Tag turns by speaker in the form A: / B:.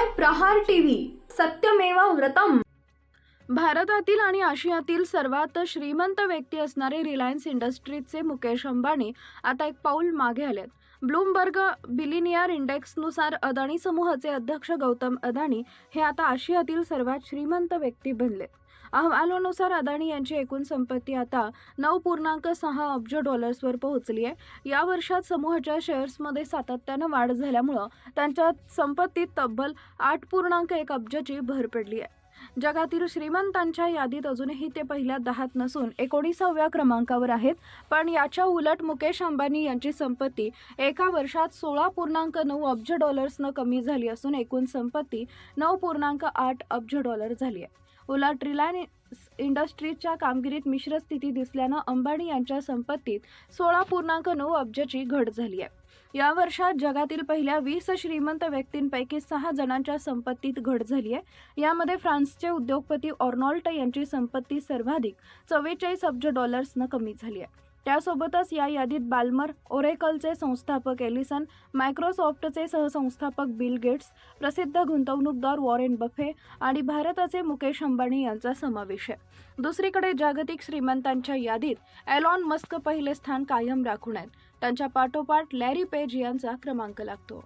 A: पाहताय प्रहार टीव्ही, सत्यमेव व्रतम।
B: भारतातील आणि आशियातील सर्वात श्रीमंत व्यक्ती असणारे रिलायन्स इंडस्ट्रीजचे मुकेश अंबानी आता एक पाऊल मागे आलेत। ब्लूमबर्ग बिलिनियर इंडेक्सनुसार अदानी समूहाचे अध्यक्ष गौतम अदानी हे आता आशियातील सर्वात श्रीमंत व्यक्ती बनलेत। अहवालानुसार अदानी यांची एकूण संपत्ती आता 9.6 अब्ज डॉलर्सवर पोहोचली आहे। या वर्षात समूहाच्या शेअर्समध्ये सातत्यानं वाढ झाल्यामुळे त्यांच्या संपत्तीत तब्बल 8.1 अब्जची भर पडली आहे। जगातील श्रीमंतांच्या यादीत अजूनही ते पहिल्या 10त नसून 19व्या क्रमांकावर आहेत। पण याच्या उलट मुकेश अंबानी यांची संपत्ती एका वर्षात 16.9 अब्ज डॉलर्सनं कमी झाली असून एकूण संपत्ती 9.8 अब्ज डॉलर झाली आहे। उलट रिलायन्स इंडस्ट्रीजच्या कामगिरीत मिश्र स्थिती दिसल्यानं अंबानी यांच्या संपत्तीत 16.9 अब्जची घट झाली आहे। या वर्षात जगातील पहिल्या 20 श्रीमंत व्यक्तींपैकी 6 जणांच्या संपत्तीत घट झाली आहे। यामध्ये फ्रान्सचे उद्योगपती अर्नॉल्ट यांची संपत्ती सर्वाधिक 44 अब्ज डॉलर्सनं कमी झाली आहे। त्यासोबतच या यादीत बाल्मर, ओरेकलचे संस्थापक एलिसन, मायक्रोसॉफ्टचे सहसंस्थापक बिल गेट्स, प्रसिद्ध गुंतवणूकदार वॉरेन बफे आणि भारताचे मुकेश अंबानी यांचा समावेश आहे। दुसरीकडे जागतिक श्रीमंतांच्या यादीत एलॉन मस्क पहिले स्थान कायम राखून आहेत। त्यांच्या पाठोपाठ लॅरी पेज यांचा क्रमांक लागतो।